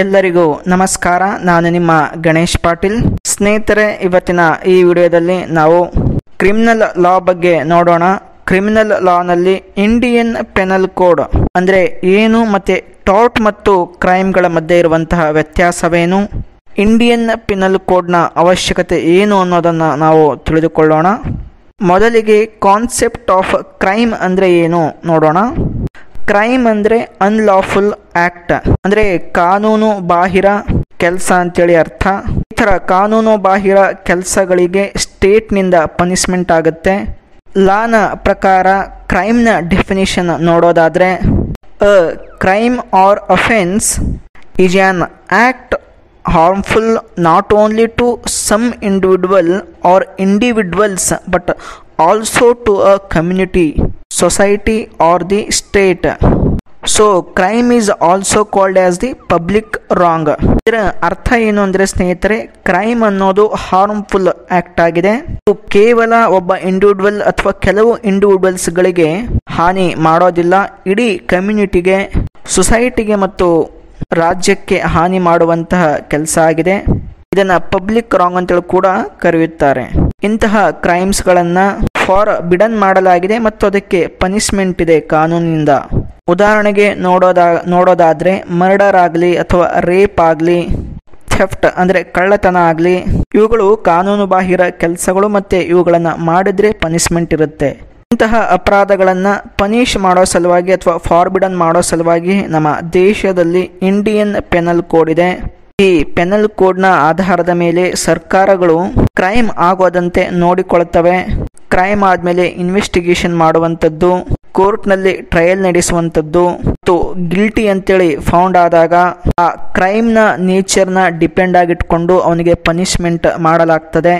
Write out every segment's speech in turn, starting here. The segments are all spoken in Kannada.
ಎಲ್ಲರಿಗೂ ನಮಸ್ಕಾರ. ನಾನು ನಿಮ್ಮ ಗಣೇಶ್ ಪಾಟೀಲ್. ಸ್ನೇಹಿತರೆ, ಇವತ್ತಿನ ಈ ವಿಡಿಯೋದಲ್ಲಿ ನಾವು ಕ್ರಿಮಿನಲ್ ಲಾ ಬಗ್ಗೆ ನೋಡೋಣ. ಕ್ರಿಮಿನಲ್ ಲಾನಲ್ಲಿ ಇಂಡಿಯನ್ ಪೆನಲ್ ಕೋಡ್ ಅಂದರೆ ಏನು, ಮತ್ತೆ ಟಾರ್ಟ್ ಮತ್ತು ಕ್ರೈಮ್ಗಳ ಮಧ್ಯೆ ಇರುವಂತಹ ವ್ಯತ್ಯಾಸವೇನು, ಇಂಡಿಯನ್ ಪೆನಲ್ ಕೋಡ್ನ ಅವಶ್ಯಕತೆ ಏನು ಅನ್ನೋದನ್ನು ನಾವು ತಿಳಿದುಕೊಳ್ಳೋಣ. ಮೊದಲಿಗೆ ಕಾನ್ಸೆಪ್ಟ್ ಆಫ್ ಕ್ರೈಮ್ ಅಂದರೆ ಏನು ನೋಡೋಣ. ಕ್ರೈಮ್ ಅಂದರೆ ಅನ್ಲಾಫುಲ್ ಆಕ್ಟ್, ಅಂದರೆ ಕಾನೂನು ಬಾಹಿರ ಕೆಲಸ ಅಂತೇಳಿ ಅರ್ಥ. ಈ ಥರ ಕಾನೂನು ಬಾಹಿರ ಕೆಲಸಗಳಿಗೆ ಸ್ಟೇಟ್ನಿಂದ ಪನಿಷ್ಮೆಂಟ್ ಆಗುತ್ತೆ. ಲಾನ ಪ್ರಕಾರ ಕ್ರೈಮ್ನ ಡೆಫಿನಿಷನ್ ನೋಡೋದಾದರೆ, a crime or offence is an act harmful not only to some individual or individuals but also to a community, society or the state. So crime is also called as the public wrong. ಇದರ ಅರ್ಥ ಏನು ಅಂದರೆ ಸ್ನೇಹಿತರೆ, ಕ್ರೈಮ್ ಅನ್ನೋದು ಹಾರ್ಮ್ಫುಲ್ ಆಕ್ಟ್ ಆಗಿದೆ. ಇದು ಕೇವಲ ಒಬ್ಬ ಇಂಡಿವಿಜುವಲ್ ಅಥವಾ ಕೆಲವು ಇಂಡಿವಿಜುವಲ್ಸ್ಗಳಿಗೆ ಹಾನಿ ಮಾಡೋದಿಲ್ಲ, ಇಡೀ ಕಮ್ಯುನಿಟಿಗೆ, ಸೊಸೈಟಿಗೆ ಮತ್ತು ರಾಜ್ಯಕ್ಕೆ ಹಾನಿ ಮಾಡುವಂತಹ ಕೆಲಸ ಆಗಿದೆ. ಇದನ್ನ ಪಬ್ಲಿಕ್ ರಾಂಗ್ ಅಂತೇಳಿ ಕೂಡ ಕರೆಯುತ್ತಾರೆ. ಇಂತಹ ಕ್ರೈಮ್ಸ್ಗಳನ್ನು ಫಾರ್ಬಿಡನ್ ಮಾಡಲಾಗಿದೆ ಮತ್ತು ಅದಕ್ಕೆ ಪನಿಷ್ಮೆಂಟ್ ಇದೆ ಕಾನೂನಿನಿಂದ. ಉದಾಹರಣೆಗೆ ನೋಡೋದಾದ್ರೆ ಮರ್ಡರ್ ಆಗಲಿ ಅಥವಾ ರೇಪ್ ಆಗಲಿ, ಥೆಫ್ಟ್ ಅಂದರೆ ಕಳ್ಳತನ ಆಗಲಿ, ಇವುಗಳು ಕಾನೂನು ಬಾಹಿರ ಕೆಲಸಗಳು ಮತ್ತು ಇವುಗಳನ್ನು ಮಾಡಿದ್ರೆ ಪನಿಷ್ಮೆಂಟ್ ಇರುತ್ತೆ. ಇಂತಹ ಅಪರಾಧಗಳನ್ನು ಪನಿಷ್ ಮಾಡೋ ಸಲುವಾಗಿ ಅಥವಾ ಫಾರ್ಬಿಡನ್ ಮಾಡೋ ಸಲುವಾಗಿ ನಮ್ಮ ದೇಶದಲ್ಲಿ ಇಂಡಿಯನ್ ಪೆನಲ್ ಕೋಡ್ ಇದೆ. ಈ ಪೆನಲ್ ಕೋಡ್ನ ಆಧಾರದ ಮೇಲೆ ಸರ್ಕಾರಗಳು ಕ್ರೈಮ್ ಆಗೋದಂತೆ ನೋಡಿಕೊಳ್ತವೆ. ಕ್ರೈಮ್ ಆದಮೇಲೆ ಇನ್ವೆಸ್ಟಿಗೇಷನ್ ಮಾಡುವಂಥದ್ದು, ಕೋರ್ಟ್ನಲ್ಲಿ ಟ್ರಯಲ್ ನಡೆಸುವಂಥದ್ದು ಮತ್ತು ಗಿಲ್ಟಿ ಅಂತೇಳಿ ಫೌಂಡ್ ಆದಾಗ ಆ ಕ್ರೈಮ್ನ ನೇಚರ್ನ ಡಿಪೆಂಡ್ ಆಗಿಟ್ಕೊಂಡು ಅವನಿಗೆ ಪನಿಷ್ಮೆಂಟ್ ಮಾಡಲಾಗ್ತದೆ.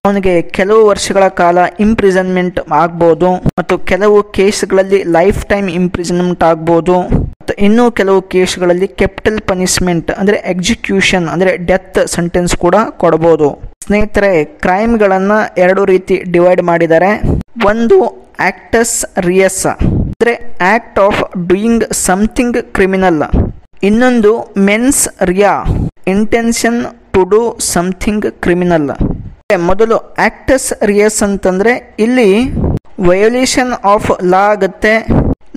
ಅವನಿಗೆ ಕೆಲವು ವರ್ಷಗಳ ಕಾಲ ಇಂಪ್ರಿಸನ್ಮೆಂಟ್ ಆಗ್ಬೋದು ಮತ್ತು ಕೆಲವು ಕೇಸ್ಗಳಲ್ಲಿ ಲೈಫ್ ಟೈಮ್ ಇಂಪ್ರಿಸನ್ಮೆಂಟ್ ಆಗ್ಬೋದು. ಇನ್ನು ಕೆಲವು ಕೇಸ್ಗಳಲ್ಲಿ ಕ್ಯಾಪಿಟಲ್ ಪನಿಷ್ಮೆಂಟ್ ಅಂದರೆ ಎಕ್ಸಿಕ್ಯೂಷನ್ ಅಂದರೆ ಡೆತ್ ಸೆಂಟೆನ್ಸ್ ಕೂಡ ಕೊಡಬಹುದು. ಸ್ನೇಹಿತರೆ, ಕ್ರೈಮ್ಗಳನ್ನು ಎರಡು ರೀತಿ ಡಿವೈಡ್ ಮಾಡಿದ್ದಾರೆ. ಒಂದು ಆಕ್ಟಸ್ ರಿಯಸ್ ಅಂದರೆ act of doing something criminal. ಇನ್ನೊಂದು mens rea intention to do something criminal. ಮೊದಲು ಆಕ್ಟಸ್ ರಿಯಸ್ ಅಂತಂದ್ರೆ ಇಲ್ಲಿ ವಯೋಲೇಷನ್ ಆಫ್ ಲಾ ಆಗುತ್ತೆ.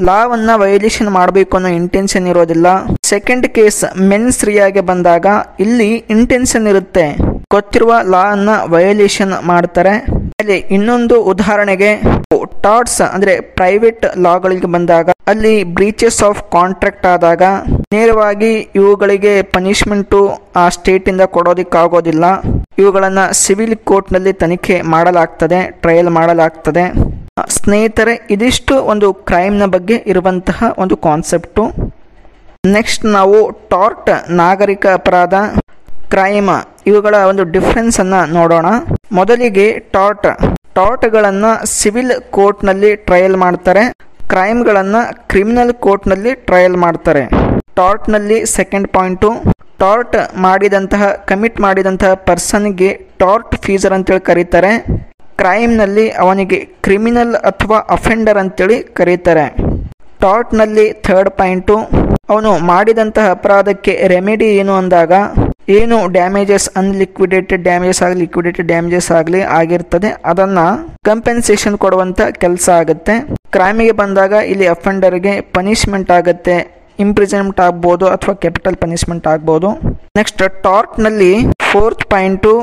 ಲಾವನ್ನ ವಯೋಲೇಷನ್ ಮಾಡಬೇಕು ಅನ್ನೋ ಇಂಟೆನ್ಷನ್ ಇರೋದಿಲ್ಲ. ಸೆಕೆಂಡ್ ಕೇಸ್ ಮೆನ್ಸ್ ರಿಯಾಗೆ ಬಂದಾಗ ಇಲ್ಲಿ ಇಂಟೆನ್ಷನ್ ಇರುತ್ತೆ, ಗೊತ್ತಿರುವ ಲಾ ಅನ್ನ ವಯೋಲೇಷನ್ ಮಾಡ್ತಾರೆ. ಅಲ್ಲಿ ಇನ್ನೊಂದು ಉದಾಹರಣೆಗೆ ಟಾರ್ಟ್ಸ್ ಅಂದ್ರೆ ಪ್ರೈವೇಟ್ ಲಾಗಳಿಗೆ ಬಂದಾಗ ಅಲ್ಲಿ ಬ್ರೀಚಸ್ ಆಫ್ ಕಾಂಟ್ರಾಕ್ಟ್ ಆದಾಗ ನೇರವಾಗಿ ಇವುಗಳಿಗೆ ಪನಿಷ್ಮೆಂಟು ಆ ಸ್ಟೇಟ್ ಇಂದ ಕೊಡೋದಿಕ್ಕಾಗೋದಿಲ್ಲ. ಇವುಗಳನ್ನ ಸಿವಿಲ್ ಕೋರ್ಟ್ ನಲ್ಲಿ ತನಿಖೆ ಮಾಡಲಾಗ್ತದೆ, ಟ್ರಯಲ್ ಮಾಡಲಾಗ್ತದೆ. ಸ್ನೇಹಿತರೆ, ಇದಿಷ್ಟು ಒಂದು ಕ್ರೈಮ್ನ ಬಗ್ಗೆ ಇರುವಂತಹ ಒಂದು ಕಾನ್ಸೆಪ್ಟು. ನೆಕ್ಸ್ಟ್ ನಾವು ಟಾರ್ಟ್ ನಾಗರಿಕ ಅಪರಾಧ, ಕ್ರೈಮ್ ಇವುಗಳ ಒಂದು ಡಿಫ್ರೆನ್ಸ್ ಅನ್ನ ನೋಡೋಣ. ಮೊದಲಿಗೆ ಟಾರ್ಟ್ಗಳನ್ನ ಸಿವಿಲ್ ಕೋರ್ಟ್ ನಲ್ಲಿ ಟ್ರಯಲ್ ಮಾಡ್ತಾರೆ, ಕ್ರೈಮ್ಗಳನ್ನ ಕ್ರಿಮಿನಲ್ ಕೋರ್ಟ್ ನಲ್ಲಿ ಟ್ರಯಲ್ ಮಾಡ್ತಾರೆ. ಟಾರ್ಟ್ ನಲ್ಲಿ ಸೆಕೆಂಡ್ ಪಾಯಿಂಟು, ಟಾರ್ಟ್ ಕಮಿಟ್ ಮಾಡಿದಂತಹ ಪರ್ಸನ್ಗೆ ಟಾರ್ಟ್ ಫೀಸರ್ ಅಂತೇಳಿ ಕರೀತಾರೆ. ಕ್ರೈಮ್ ನಲ್ಲಿ ಅವನಿಗೆ ಕ್ರಿಮಿನಲ್ ಅಥವಾ ಅಫೆಂಡರ್ ಅಂತೇಳಿ ಕರೀತಾರೆ. ಟಾರ್ಟ್ ನಲ್ಲಿ ಥರ್ಡ್ ಪಾಯಿಂಟು, ಅವನು ಮಾಡಿದಂತಹ ಅಪರಾಧಕ್ಕೆ ರೆಮಿಡಿ ಏನು ಅಂದಾಗ ಏನು ಡ್ಯಾಮೇಜಸ್ ಅನ್ಲಿಕ್ವಿಡೇಟೆಡ್ ಡ್ಯಾಮೇಜಸ್ ಆಗಲಿ ಲಿಕ್ವಿಡೇಟೆಡ್ ಡ್ಯಾಮೇಜಸ್ ಆಗಲಿ ಆಗಿರ್ತದೆ ಅದನ್ನ ಕಂಪೆನ್ಸೇಷನ್ ಕೊಡುವಂತ ಕೆಲಸ ಆಗುತ್ತೆ. ಕ್ರೈಮಿಗೆ ಬಂದಾಗ ಇಲ್ಲಿ ಅಫೆಂಡರ್ಗೆ ಪನಿಷ್ಮೆಂಟ್ ಆಗುತ್ತೆ, ಇಂಪ್ರಿಸನ್ಮೆಂಟ್ ಆಗ್ಬೋದು ಅಥವಾ ಕ್ಯಾಪಿಟಲ್ ಪನಿಷ್ಮೆಂಟ್ ಆಗ್ಬೋದು. ನೆಕ್ಸ್ಟ್ ಟಾರ್ಟ್ ನಲ್ಲಿ fourth point,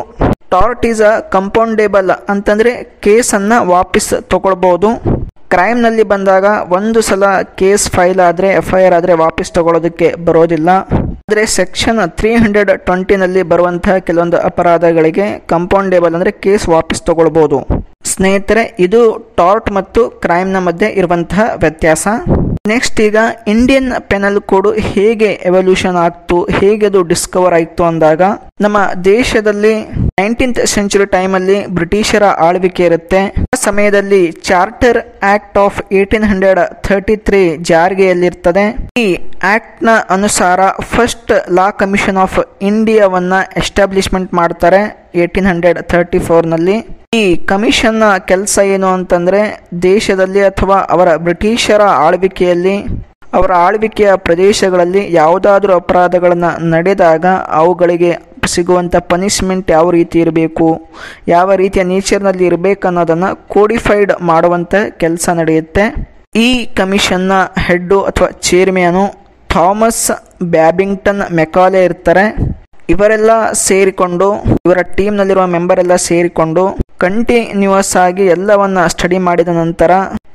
tort is a compoundable ಅಂತಂದ್ರೆ ಕೇಸನ್ನ ವಾಪಸ್ ತಗೊಳ್ಬಹುದು. ಕ್ರೈಮ್ ನಲ್ಲಿ ಬಂದಾಗ ಒಂದು ಸಲ ಕೇಸ್ ಫೈಲ್ ಆದ್ರೆ FIR ಆದ್ರೆ ವಾಪಸ್ ತಗೊಳ್ಳೋದಕ್ಕೆ ಬರೋದಿಲ್ಲ. ಆದರೆ ಸೆಕ್ಷನ್ 320 ನಲ್ಲಿ ಬರುವಂತಹ ಕೆಲವೊಂದು ಅಪರಾಧಗಳಿಗೆ ಕಂಪೌಂಡೇಬಲ್ ಅಂದ್ರೆ ಕೇಸ್ ವಾಪಸ್ ತಗೊಳ್ಬಹುದು. ಸ್ನೇಹಿತರೆ, ಇದು ಟಾರ್ಟ್ ಮತ್ತು ಕ್ರೈಮ್ನ ಮಧ್ಯೆ ಇರುವಂತಹ ವ್ಯತ್ಯಾಸ. ನೆಕ್ಸ್ಟ್ ಈಗ ಇಂಡಿಯನ್ ಪೆನಲ್ ಕೋಡ್ ಹೇಗೆ ಎವಲ್ಯೂಷನ್ ಆಗ್ತು, ಹೇಗೆ ಅದು ಡಿಸ್ಕವರ್ ಆಯಿತು ಅಂದಾಗ, ನಮ್ಮ ದೇಶದಲ್ಲಿ 19th ಸೆಂಚುರಿ ಟೈಮಲ್ಲಿ ಬ್ರಿಟಿಷರ ಆಳ್ವಿಕೆ ಇರುತ್ತೆ. ಆ ಸಮಯದಲ್ಲಿ ಚಾರ್ಟರ್ ಆಕ್ಟ್ ಆಫ್ 1833 ಜಾರಿಗೆಯಲ್ಲಿರ್ತದೆ. ಈ ಆಕ್ಟ್ ನ ಅನುಸಾರ ಫಸ್ಟ್ ಲಾ ಕಮಿಷನ್ ಆಫ್ ಇಂಡಿಯಾವನ್ನ ಎಸ್ಟಾಬ್ಲಿಷ್ಮೆಂಟ್ ಮಾಡ್ತಾರೆ 1834 ನಲ್ಲಿ. ಈ ಕಮಿಷನ್ ನ ಕೆಲಸ ಏನು ಅಂತಂದ್ರೆ, ದೇಶದಲ್ಲಿ ಅಥವಾ ಅವರ ಬ್ರಿಟಿಷರ ಆಳ್ವಿಕೆಯಲ್ಲಿ ಅವರ ಆಳ್ವಿಕೆಯ ಪ್ರದೇಶಗಳಲ್ಲಿ ಯಾವುದಾದ್ರೂ ಅಪರಾಧಗಳನ್ನು ನಡೆದಾಗ ಅವುಗಳಿಗೆ ಸಿಗುವಂಥ ಪನಿಷ್ಮೆಂಟ್ ಯಾವ ರೀತಿ ಇರಬೇಕು, ಯಾವ ರೀತಿಯ ನೇಚರ್ನಲ್ಲಿ ಇರಬೇಕು ಅನ್ನೋದನ್ನು ಕೋಡಿಫೈಡ್ ಮಾಡುವಂಥ ಕೆಲಸ ನಡೆಯುತ್ತೆ. ಈ ಕಮಿಷನ್ನ ಹೆಡ್ಡು ಅಥವಾ ಚೇರ್ಮನು ಥಾಮಸ್ ಬ್ಯಾಬಿಂಗ್ಟನ್ ಮೆಕಾಲೆ ಇರ್ತಾರೆ. ಇವರೆಲ್ಲ ಸೇರಿಕೊಂಡು, ಇವರ ಟೀಮ್ನಲ್ಲಿರುವ ಮೆಂಬರ್ ಎಲ್ಲ ಸೇರಿಕೊಂಡು ಕಂಟಿನ್ಯೂಸ್ ಆಗಿ ಎಲ್ಲವನ್ನ ಸ್ಟಡಿ ಮಾಡಿದ ನಂತರ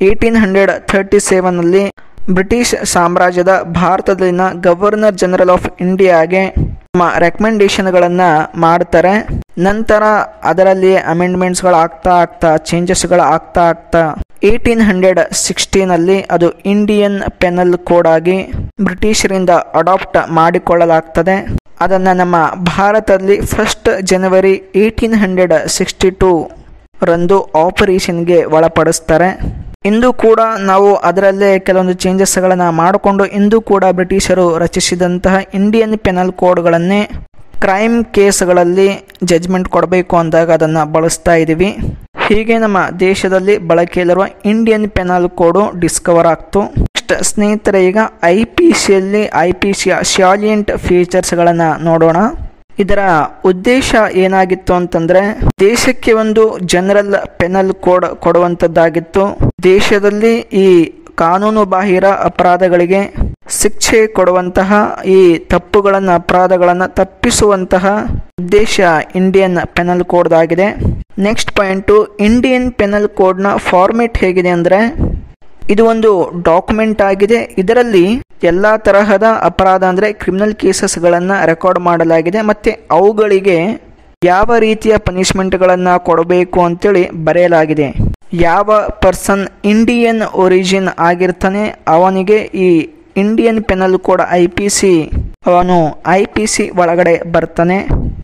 1837ನಲ್ಲಿ ಬ್ರಿಟಿಷ್ ಸಾಮ್ರಾಜ್ಯದ ಭಾರತದಲ್ಲಿನ ಗವರ್ನರ್ ಜನರಲ್ ಆಫ್ ಇಂಡಿಯಾಗೆ ತಮ್ಮ ರೆಕಮೆಂಡೇಶನ್ಗಳನ್ನು ಮಾಡ್ತಾರೆ. ನಂತರ ಅದರಲ್ಲಿ ಅಮೆಂಡ್ಮೆಂಟ್ಸ್ಗಳು ಆಗ್ತಾ ಚೇಂಜಸ್ಗಳು ಆಗ್ತಾ 1816ನಲ್ಲಿ ಅದು ಇಂಡಿಯನ್ ಪೆನಲ್ ಕೋಡ್ ಆಗಿ ಬ್ರಿಟಿಷರಿಂದ ಅಡಾಪ್ಟ್ ಮಾಡಿಕೊಳ್ಳಲಾಗ್ತದೆ. ಅದನ್ನು ನಮ್ಮ ಭಾರತದಲ್ಲಿ 1 ಜನವರಿ 1862 ರಂದು ಆಪರೇಷನ್ಗೆ ಒಳಪಡಿಸ್ತಾರೆ. ಇಂದು ಕೂಡ ನಾವು ಅದರಲ್ಲೇ ಕೆಲವೊಂದು ಚೇಂಜಸ್ಗಳನ್ನು ಮಾಡಿಕೊಂಡು ಇಂದು ಕೂಡ ಬ್ರಿಟಿಷರು ರಚಿಸಿದಂತಹ ಇಂಡಿಯನ್ ಪೆನಲ್ ಕೋಡ್ಗಳನ್ನೇ ಕ್ರೈಮ್ ಕೇಸ್ಗಳಲ್ಲಿ ಜಡ್ಜ್ಮೆಂಟ್ ಕೊಡಬೇಕು ಅಂದಾಗ ಅದನ್ನು ಬಳಸ್ತಾ ಇದ್ದೀವಿ. ಹೀಗೆ ನಮ್ಮ ದೇಶದಲ್ಲಿ ಬಳಕೆಯಲ್ಲಿರುವ ಇಂಡಿಯನ್ ಪೆನಲ್ ಕೋಡು ಡಿಸ್ಕವರ್ ಆಗ್ತು. ನೆಕ್ಸ್ಟ್ ಸ್ನೇಹಿತರೆ, ಈಗ IPCಯಲ್ಲಿ IPCಯ ಶಾಲಿಯಂಟ್ ಫೀಚರ್ಸ್ಗಳನ್ನು ನೋಡೋಣ. ಇದರ ಉದ್ದೇಶ ಏನಾಗಿತ್ತು ಅಂತಂದ್ರೆ, ದೇಶಕ್ಕೆ ಒಂದು ಜನರಲ್ ಪೆನಲ್ ಕೋಡ್ ಕೊಡುವಂಥದ್ದಾಗಿತ್ತು. ದೇಶದಲ್ಲಿ ಈ ಕಾನೂನು ಬಾಹಿರ ಅಪರಾಧಗಳಿಗೆ ಶಿಕ್ಷೆ ಕೊಡುವಂತಹ, ಈ ಅಪರಾಧಗಳನ್ನು ತಪ್ಪಿಸುವಂತಹ ಉದ್ದೇಶ ಇಂಡಿಯನ್ ಪೆನಲ್ ಕೋಡ್ ಆಗಿದೆ. ನೆಕ್ಸ್ಟ್ ಪಾಯಿಂಟು, ಇಂಡಿಯನ್ ಪೆನಲ್ ಕೋಡ್ನ ಫಾರ್ಮೆಟ್ ಹೇಗಿದೆ ಅಂದರೆ, ಇದು ಒಂದು ಡಾಕ್ಯುಮೆಂಟ್ ಆಗಿದೆ. ಇದರಲ್ಲಿ ಎಲ್ಲ ತರಹದ ಅಪರಾಧ ಅಂದರೆ ಕ್ರಿಮಿನಲ್ ಕೇಸಸ್ಗಳನ್ನು ರೆಕಾರ್ಡ್ ಮಾಡಲಾಗಿದೆ ಮತ್ತು ಅವುಗಳಿಗೆ ಯಾವ ರೀತಿಯ ಪನಿಷ್ಮೆಂಟ್ಗಳನ್ನು ಕೊಡಬೇಕು ಅಂತೇಳಿ ಬರೆಯಲಾಗಿದೆ. ಯಾವ ಪರ್ಸನ್ ಇಂಡಿಯನ್ ಒರಿಜಿನ್ ಆಗಿರ್ತಾನೆ ಅವನಿಗೆ ಈ ಇಂಡಿಯನ್ ಪೆನಲ್ ಕೋಡ್ ಅವನು IPC ಒಳಗಡೆ ಬರ್ತಾನೆ.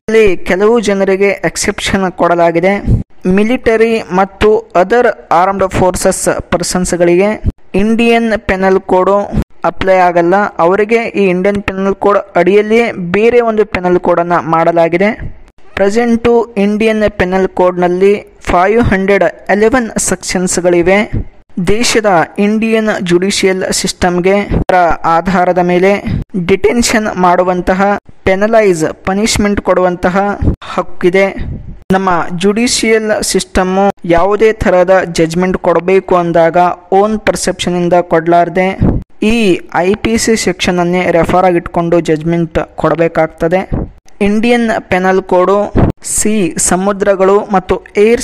ಇಲ್ಲಿ ಕೆಲವು ಜನರಿಗೆ ಎಕ್ಸೆಪ್ಷನ್ ಕೊಡಲಾಗಿದೆ. ಮಿಲಿಟರಿ ಮತ್ತು ಅದರ್ ಆರ್ಮ್ಡ್ ಫೋರ್ಸಸ್ ಪರ್ಸನ್ಸ್ಗಳಿಗೆ ಇಂಡಿಯನ್ ಪೆನಲ್ ಕೋಡು ಅಪ್ಲೈ ಆಗಲ್ಲ. ಅವರಿಗೆ ಈ ಇಂಡಿಯನ್ ಪೆನಲ್ ಕೋಡ್ ಅಡಿಯಲ್ಲಿಯೇ ಬೇರೆ ಒಂದು ಪೆನಲ್ ಕೋಡನ್ನು ಮಾಡಲಾಗಿದೆ. ಪ್ರೆಸೆಂಟು ಇಂಡಿಯನ್ ಪೆನಲ್ ಕೋಡ್ನಲ್ಲಿ 511 ಸೆಕ್ಷನ್ಸ್ಗಳಿವೆ. ದೇಶದ ಇಂಡಿಯನ್ ಜುಡಿಷಿಯಲ್ ಸಿಸ್ಟಮ್ಗೆ ಅದರ ಆಧಾರದ ಮೇಲೆ ಡಿಟೆನ್ಷನ್ ಮಾಡುವಂತಹ, ಪನಿಷ್ಮೆಂಟ್ ಕೊಡುವಂತಹ ಹಕ್ಕಿದೆ. ನಮ್ಮ ಜುಡಿಷಿಯಲ್ ಸಿಸ್ಟಮ್ಮು ಯಾವುದೇ ಥರದ ಜಡ್ಜ್ಮೆಂಟ್ ಕೊಡಬೇಕು ಅಂದಾಗ ಓನ್ ಪರ್ಸೆಪ್ಷನ್ ಇಂದ ಕೊಡಲಾರ್ದೆ ಈ IPC ಸೆಕ್ಷನ್ ಅನ್ನೇ ರೆಫರ್ ಆಗಿ ಇಟ್ಕೊಂಡು ಜಡ್ಜ್ಮೆಂಟ್ ಕೊಡಬೇಕಾಗ್ತದೆ. ಇಂಡಿಯನ್ ಪೆನಲ್ ಕೋಡು ಸಮುದ್ರಗಳು ಮತ್ತು ಏರ್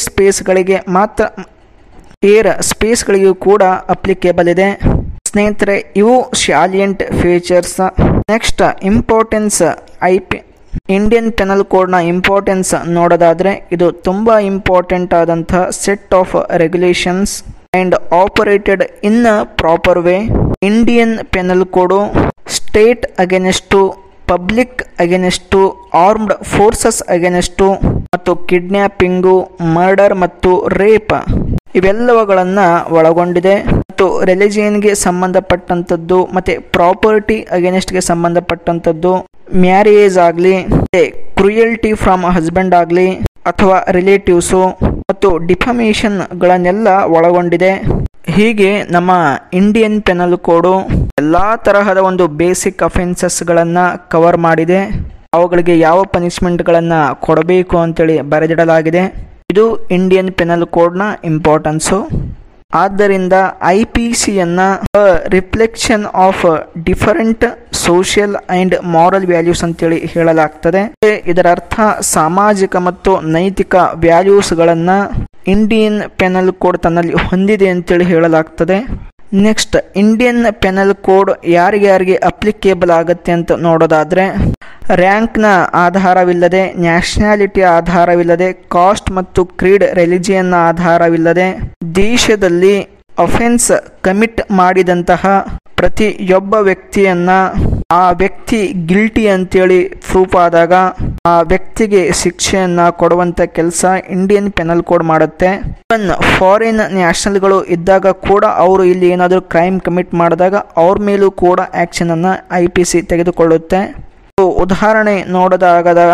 ಸ್ಪೇಸ್ಗಳಿಗೂ ಕೂಡ ಅಪ್ಲಿಕೇಬಲ್ ಇದೆ. ಸ್ನೇಹಿತರೆ, ಇವು salient features. Next importance, Indian penal ಕೋಡ್ನ ಇಂಪಾರ್ಟೆನ್ಸ್ ನೋಡೋದಾದರೆ, ಇದು ತುಂಬ ಇಂಪಾರ್ಟೆಂಟ್ ಆದಂತಹ set of regulations and operated in a proper way. Indian penal code state against, public against, armed forces against ಮತ್ತು ಕಿಡ್ನ್ಯಾಪಿಂಗು, ಮರ್ಡರ್ ಮತ್ತು ರೇಪ್ ಇವೆಲ್ಲವುಗಳನ್ನು ಒಳಗೊಂಡಿದೆ. ಮತ್ತು ರಿಲಿಜಿಯನ್ಗೆ ಸಂಬಂಧಪಟ್ಟಂಥದ್ದು ಮತ್ತು ಪ್ರಾಪರ್ಟಿ ಅಗೇನೆಸ್ಟ್ಗೆ ಸಂಬಂಧಪಟ್ಟಂಥದ್ದು, ಮ್ಯಾರೇಜ್ ಆಗಲಿ, ಕ್ರುಯಲ್ಟಿ ಫ್ರಮ್ ಹಸ್ಬೆಂಡ್ ಆಗಲಿ ಅಥವಾ ರಿಲೇಟಿವ್ಸು ಮತ್ತು ಡಿಫಮೇಷನ್ಗಳನ್ನೆಲ್ಲ ಒಳಗೊಂಡಿದೆ. ಹೀಗೆ ನಮ್ಮ ಇಂಡಿಯನ್ ಪೆನಲ್ ಕೋಡು ಎಲ್ಲ ತರಹದ ಒಂದು ಬೇಸಿಕ್ ಅಫೆನ್ಸಸ್ಗಳನ್ನು ಕವರ್ ಮಾಡಿದೆ. ಅವುಗಳಿಗೆ ಯಾವ ಪನಿಷ್ಮೆಂಟ್ಗಳನ್ನು ಕೊಡಬೇಕು ಅಂತೇಳಿ ಬರೆದಿಡಲಾಗಿದೆ. ಇದು ಇಂಡಿಯನ್ ಪೆನಲ್ ಕೋಡ್ನ ಇಂಪಾರ್ಟೆನ್ಸು. ಆದ್ದರಿಂದ IPCಯನ್ನು reflection of different social and moral values ಅಂತೇಳಿ ಹೇಳಲಾಗ್ತದೆ. ಇದರ ಅರ್ಥ ಸಾಮಾಜಿಕ ಮತ್ತು ನೈತಿಕ ವ್ಯಾಲ್ಯೂಸ್ಗಳನ್ನು ಇಂಡಿಯನ್ ಪೆನಲ್ ಕೋಡ್ ತನ್ನಲ್ಲಿ ಹೊಂದಿದೆ ಅಂತೇಳಿ ಹೇಳಲಾಗ್ತದೆ. ನೆಕ್ಸ್ಟ್, ಇಂಡಿಯನ್ ಪೆನಲ್ ಕೋಡ್ ಯಾರಿಗೆ ಅಪ್ಲಿಕೇಬಲ್ ಆಗುತ್ತೆ ಅಂತ ನೋಡೋದಾದರೆ, ರ್ಯಾಂಕ್ನ ಆಧಾರವಿಲ್ಲದೆ, ನ್ಯಾಷನಾಲಿಟಿಯ ಆಧಾರವಿಲ್ಲದೆ, ಕಾಸ್ಟ್ ಮತ್ತು ಕ್ರೀಡ್ ರಿಲಿಜಿಯನ್ನ ಆಧಾರವಿಲ್ಲದೆ ದೇಶದಲ್ಲಿ ಅಫೆನ್ಸ್ ಕಮಿಟ್ ಮಾಡಿದಂತಹ ಪ್ರತಿಯೊಬ್ಬ ವ್ಯಕ್ತಿಯನ್ನ ಆ ವ್ಯಕ್ತಿ ಗಿಲ್ಟಿ ಅಂತೇಳಿ ಪ್ರೂಫ್ ಆದಾಗ ಆ ವ್ಯಕ್ತಿಗೆ ಶಿಕ್ಷೆಯನ್ನ ಕೊಡುವಂತ ಕೆಲಸ ಇಂಡಿಯನ್ ಪೆನಲ್ ಕೋಡ್ ಮಾಡುತ್ತೆ. ಫಾರಿನ್ ನ್ಯಾಷನಲ್ಗಳು ಇದ್ದಾಗ ಕೂಡ ಅವರು ಇಲ್ಲಿ ಏನಾದರೂ ಕ್ರೈಮ್ ಕಮಿಟ್ ಮಾಡಿದಾಗ ಅವ್ರ ಮೇಲೂ ಕೂಡ ಆಕ್ಷನ್ ಅನ್ನ IPC ತೆಗೆದುಕೊಳ್ಳುತ್ತೆ. ಉದಾಹರಣೆ ನೋಡೋದಾಗದ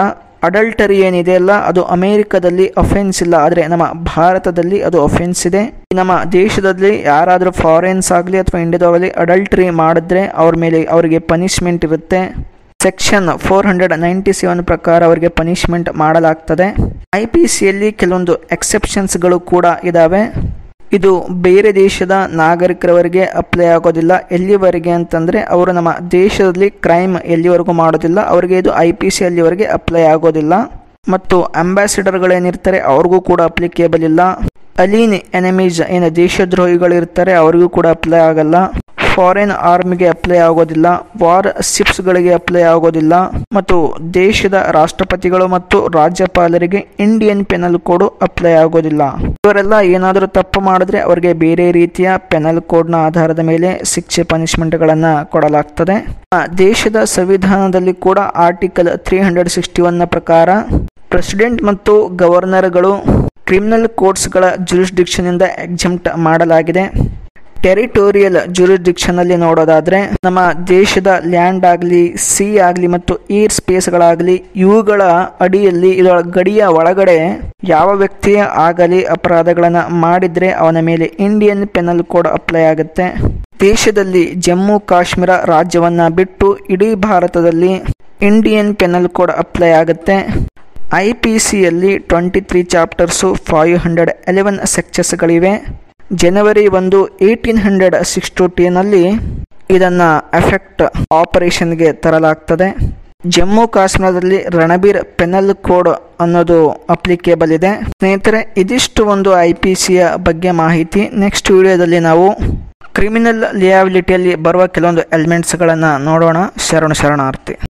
ಅಡಲ್ಟರಿ ಏನಿದೆ ಅಲ್ಲ ಅದು ಅಮೆರಿಕದಲ್ಲಿ ಅಫೆನ್ಸ್ ಇಲ್ಲ, ಆದರೆ ನಮ್ಮ ಭಾರತದಲ್ಲಿ ಅದು ಅಫೆನ್ಸ್ ಇದೆ. ನಮ್ಮ ದೇಶದಲ್ಲಿ ಯಾರಾದರೂ ಫಾರಿನ್ಸ್ ಆಗಲಿ ಅಥವಾ ಇಂಡಿಯಾದಾಗಲಿ ಅಡಲ್ಟರಿ ಮಾಡಿದ್ರೆ ಅವ್ರ ಮೇಲೆ ಅವರಿಗೆ ಪನಿಷ್ಮೆಂಟ್ ಇರುತ್ತೆ. ಸೆಕ್ಷನ್ 497 ಪ್ರಕಾರ ಅವರಿಗೆ ಪನಿಷ್ಮೆಂಟ್ ಮಾಡಲಾಗ್ತದೆ. IPCಯಲ್ಲಿ ಕೆಲವೊಂದು ಎಕ್ಸೆಪ್ಷನ್ಸ್ಗಳು ಕೂಡ ಇದ್ದಾವೆ. ಇದು ಬೇರೆ ದೇಶದ ನಾಗರಿಕರವರಿಗೆ ಅಪ್ಲೈ ಆಗೋದಿಲ್ಲ. ಎಲ್ಲಿವರೆಗೆ ಅಂತಂದರೆ ಅವರು ನಮ್ಮ ದೇಶದಲ್ಲಿ ಕ್ರೈಮ್ ಎಲ್ಲಿವರೆಗೂ ಮಾಡೋದಿಲ್ಲ, ಅವರಿಗೆ ಇದು IPC ಅಲ್ಲಿವರೆಗೆ ಅಪ್ಲೈ ಆಗೋದಿಲ್ಲ. ಮತ್ತು ಅಂಬಾಸಿಡರ್ಗಳೇನಿರ್ತಾರೆ ಅವ್ರಿಗೂ ಕೂಡ ಅಪ್ಲಿಕೇಬಲ್ ಇಲ್ಲ. ಅಲೀನ್ ಎನಿಮೀಸ್ ಏನು ದೇಶದ್ರೋಹಿಗಳಿರ್ತಾರೆ ಅವ್ರಿಗೂ ಕೂಡ ಅಪ್ಲೈ ಆಗಲ್ಲ. ಫಾರಿನ್ ಆರ್ಮಿಗೆ ಅಪ್ಲೈ ಆಗೋದಿಲ್ಲ. ವಾರ್ ಶಿಪ್ಸ್ಗಳಿಗೆ ಅಪ್ಲೈ ಆಗೋದಿಲ್ಲ. ಮತ್ತು ದೇಶದ ರಾಷ್ಟ್ರಪತಿಗಳು ಮತ್ತು ರಾಜ್ಯಪಾಲರಿಗೆ ಇಂಡಿಯನ್ ಪೆನಲ್ ಕೋಡ್ ಅಪ್ಲೈ ಆಗೋದಿಲ್ಲ. ಇವರೆಲ್ಲ ಏನಾದರೂ ತಪ್ಪು ಮಾಡಿದ್ರೆ ಅವರಿಗೆ ಬೇರೆ ರೀತಿಯ ಪೆನಲ್ ಕೋಡ್ನ ಆಧಾರದ ಮೇಲೆ ಶಿಕ್ಷೆ ಪನಿಷ್ಮೆಂಟ್ಗಳನ್ನು ಕೊಡಲಾಗ್ತದೆ. ದೇಶದ ಸಂವಿಧಾನದಲ್ಲಿ ಕೂಡ ಆರ್ಟಿಕಲ್ 361 ಪ್ರಕಾರ ಪ್ರೆಸಿಡೆಂಟ್ ಮತ್ತು ಗವರ್ನರ್ಗಳು ಕ್ರಿಮಿನಲ್ ಕೋರ್ಟ್ಸ್ಗಳ ಜುರಿಸ್ಡಿಕ್ಷನ್ ಇಂದ ಎಕ್ಸೆಂಪ್ಟ್ ಮಾಡಲಾಗಿದೆ. ಟೆರಿಟೋರಿಯಲ್ ಜುರಿಸ್ಡಿಕ್ಷನ್ ಅಲ್ಲಿ ನೋಡೋದಾದ್ರೆ ನಮ್ಮ ದೇಶದ ಲ್ಯಾಂಡ್ ಆಗಲಿ, ಸಿ ಆಗಲಿ ಮತ್ತು ಏರ್ ಸ್ಪೇಸ್ಗಳಾಗಲಿ ಇವುಗಳ ಅಡಿಯಲ್ಲಿ ಇದರ ಗಡಿಯ ಒಳಗಡೆ ಯಾವ ವ್ಯಕ್ತಿಯ ಆಗಲಿ ಅಪರಾಧಗಳನ್ನು ಮಾಡಿದ್ರೆ ಅವನ ಮೇಲೆ ಇಂಡಿಯನ್ ಪೆನಲ್ ಕೋಡ್ ಅಪ್ಲೈ ಆಗುತ್ತೆ. ದೇಶದಲ್ಲಿ ಜಮ್ಮು ಕಾಶ್ಮೀರ ರಾಜ್ಯವನ್ನ ಬಿಟ್ಟು ಇಡೀ ಭಾರತದಲ್ಲಿ ಇಂಡಿಯನ್ ಪೆನಲ್ ಕೋಡ್ ಅಪ್ಲೈ ಆಗುತ್ತೆ. IPCಯಲ್ಲಿ 23 ಚಾಪ್ಟರ್ಸು 511 ಸೆಕ್ಷನ್ಸ್ಗಳಿವೆ. ಜನವರಿ 1, 1860 ಇದನ್ನು ಎಫೆಕ್ಟ್ ಆಪರೇಷನ್ಗೆ ತರಲಾಗ್ತದೆ. ಜಮ್ಮು ಕಾಶ್ಮೀರದಲ್ಲಿ ರಣಬೀರ್ ಪೆನಲ್ ಕೋಡ್ ಅನ್ನೋದು ಅಪ್ಲಿಕೇಬಲ್ ಇದೆ. ಸ್ನೇಹಿತರೆ, ಇದಿಷ್ಟು ಒಂದು IPCಯ ಬಗ್ಗೆ ಮಾಹಿತಿ. ನೆಕ್ಸ್ಟ್ ವಿಡಿಯೋದಲ್ಲಿ ನಾವು ಕ್ರಿಮಿನಲ್ ಲಿಯಾಬಿಲಿಟಿಯಲ್ಲಿ ಬರುವ ಕೆಲವೊಂದು ಎಲಿಮೆಂಟ್ಸ್ಗಳನ್ನು ನೋಡೋಣ. ಶರಣಾರ್ಥಿ.